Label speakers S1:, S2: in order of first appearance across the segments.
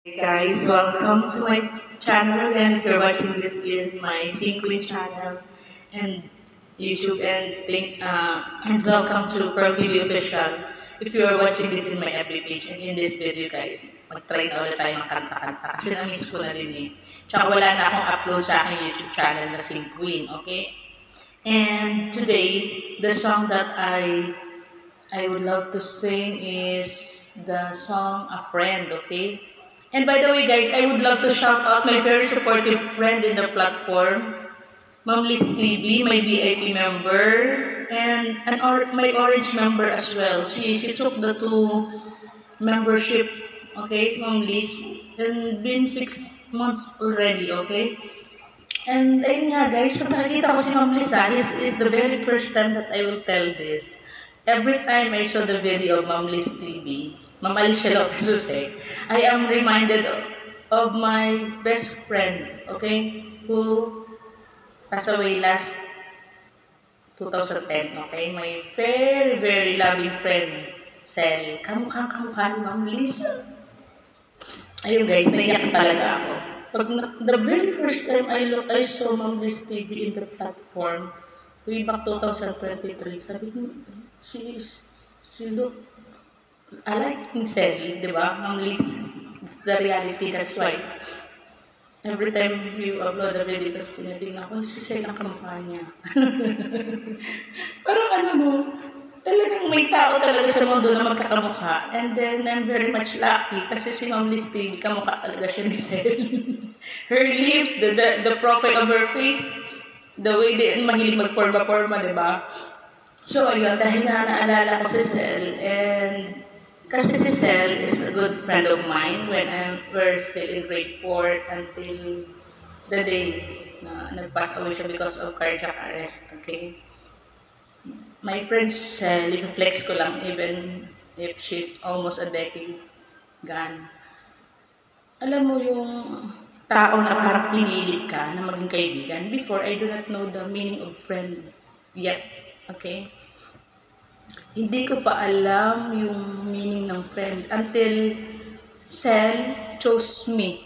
S1: Hey guys, welcome to my channel again. If you're watching this in my Queen channel and YouTube, and welcome to Pearl TV Official. If you are watching this in my FB page and in this video guys, mag-try na ulit tayo ng kanta-kanta kasi na-miss ko na din eh. Tsaka wala na akong upload sa aking YouTube channel na Queen, okay? And today, the song that I would love to sing is the song A Friend, okay? And by the way guys, I would love to shout out my very supportive friend in the platform, Ma'am Liz TV, my VIP member, and my Orange member as well. She took the 2 membership, okay, Ma'am Liz, and been 6 months already, okay? And ayun nga guys, pag nakikita ko si Ma'am Liz, this is the very first time that I will tell this. Every time I saw the video of Ma'am Liz TV, Ma'am Alicia Lopez, I am reminded of my best friend, okay, who passed away last 2010, okay? My very, very loving friend, Sel. Kamukha ni Ma'am Liz. Ayun guys, naiyak talaga ako. The very first time I saw Ma'am Liz TV in the platform, way back 2023, sabi ko, she look alike ni Sel, di ba? Ma'am Liz, that's the reality, that's why. Every time you upload a video, tapos tinitingnan ko, si Sel ang kamukha niya. Parang talagang may tao talaga sa mundo na magkakamukha. And then, I'm very much lucky kasi si Ma'am Liz TV, kamukha talaga siya ni Sel. Her lips, the profile of her face, the way mahilig magporma-porma, di ba? So, ayun, dahil nga naalala ko si Sel, and kasi si Sel is a good friend of mine when we're still in grade 4 until the day na nag-pass away siya because of cardiac arrest, okay? My friend Sel, i-flex ko lang even if she's almost a decade gone. Alam mo yung tao na parang pinili ka na maging kaibigan. Before, I do not know the meaning of friend yet, okay? Hindi ko pa alam yung meaning ng friend until Sel chose me.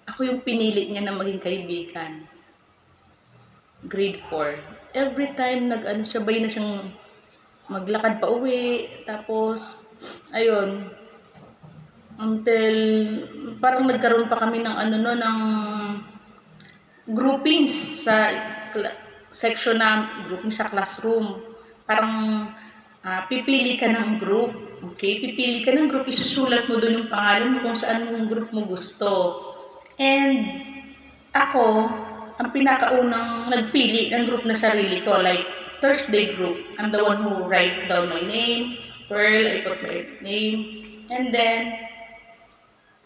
S1: Ako yung pinili niya na maging kaibigan. Grade 4. Every time sabay na siyang maglakad pa uwi. Tapos, ayun. Until, parang nagkaroon pa kami ng ng groupings sa section na, grouping sa classroom. Parang, pipili ka ng group, okay? Pipili ka ng group, isusulat mo doon yung pangalan mo kung saan yung group mo gusto. And ako, ang pinakaunang nagpili ng group na sarili ko, like Thursday group. I'm the one who write down my name, Pearl, I put my name, and then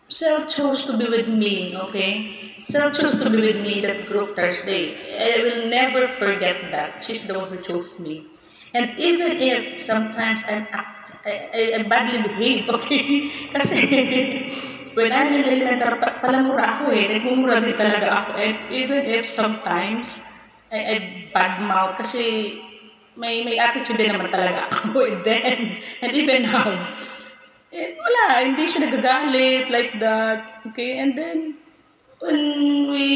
S1: Sel chose to be with me, okay? Sel chose to be with me in that group Thursday. I will never forget that. She's the one who chose me. And even if sometimes I badly behave, okay? Kasi when I'm in elementary, palamura ako nagmumura din talaga ako. And even if sometimes I badmouth kasi may attitude din naman talaga ako. And even now, wala, hindi siya nagagalit like that, okay? And then, when we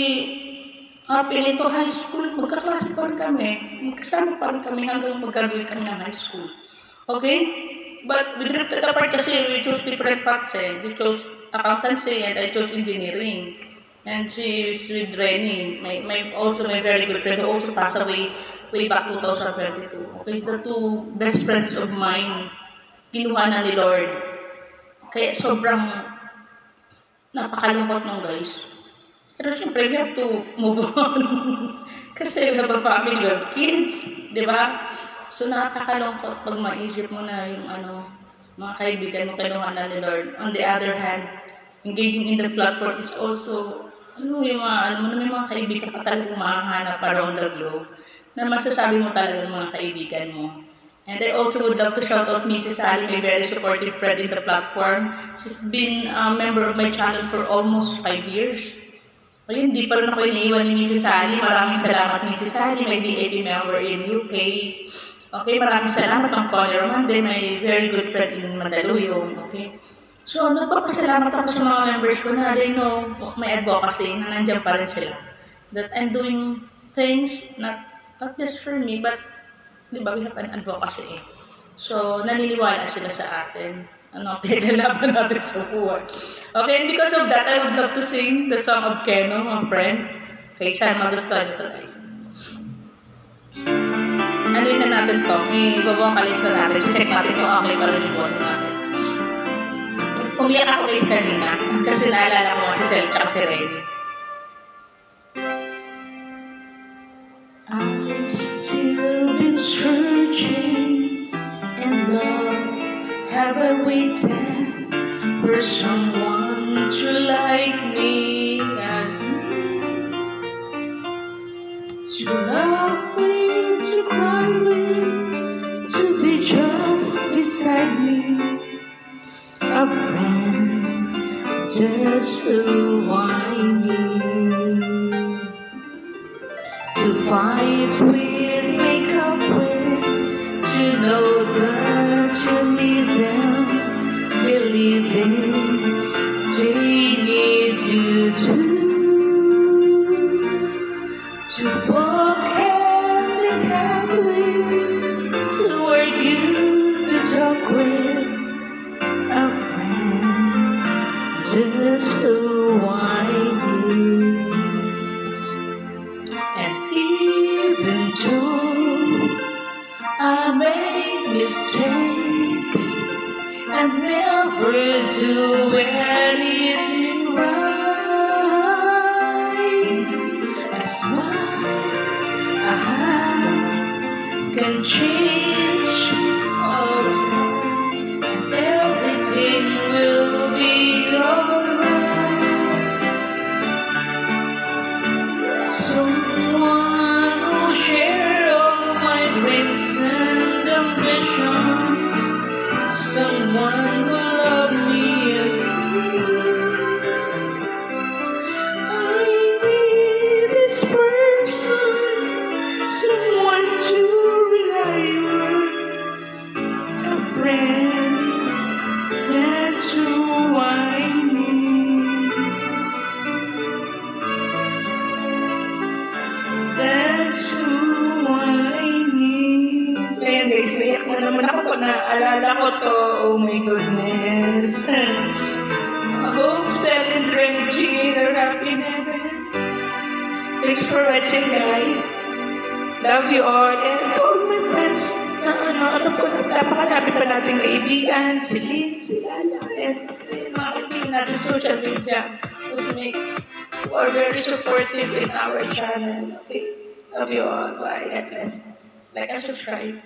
S1: into high school, magkaklase pa rin kami. Magkasama pa rin kami hanggang mag-graduate kami ng high school. Okay? But we drifted apart kasi we chose different paths She chose accountancy and I chose engineering. And she is with Renny. Also my very good friend who also passed away way back 2022. Okay? The 2 best friends of mine, kinuha na ni Lord. Kaya sobrang napakalungkot nung guys. Pero syempre, we have to move on. Kasi we have a family, we have kids, di ba? So, napakalungkot pag maisip mo na yung mga kaibigan mo kinuha na ni Lord. On the other hand, engaging in the platform is also, may mga kaibigan ka talagang mahahanap around the globe na masasabi mo talaga ng mga kaibigan mo. And I also would love to shout out Mrs. Sally, my very supportive friend in the platform. She's been a member of my channel for almost 5 years. Ayun, di pa rin ako iniiwan ni Mrs. Sally. Maraming salamat, Mrs. Sally, my VIP member in UK. Okay, maraming salamat ang Connie Roman, then my very good friend in Mandaluyong. Okay, So, nagpapasalamat ako sa mga members ko na they know may advocacy na nandiyan pa rin sila. That I'm doing things not just for me, but di ba, we have an advocacy eh. So, naniniwala sila sa atin. Ano, pinaglalaban natin sa buhay. Okay, and because of that, I would love to sing the song of Keno, my friend. Okay, sana magustuhan nyo to, guys. Ano yun na natin to? I-vocalize na natin. Check natin kung okay pa rin yung boses natin. Umiyak ako guys kanina kasi naalala ko nga si Sel tsaka si Renny. I've still been searching and love have I waited for someone to like me as me, to love me, to cry with, to be just beside me, a friend just who I need, to fight with, make up with, to know that you need them, believing they need you too, to walk hand in hand with, to argue, to talk with, a friend just who I need. And even though I make mistakes and never do anything right, I smile, I can change all time, everything will be alright. Someone who share all my dreams and ambitions, someone who love me as me. I need this person, someone to rely on, a friend, that's who I need. That's who I need. Ayan guys, naiyak na naman ako pag naaalala ko to. Oh my goodness. I hope Sel and Renny Jean are happy in heaven. Thanks for watching guys. Love you all. And to all my friends na alam ko na napakalapit pa natin kaibigan, si Lynn, si Lala, and mga kaibigan natin social media who's make who are very supportive in our channel. Okay? Love you all. Bye. God bless. Like and subscribe.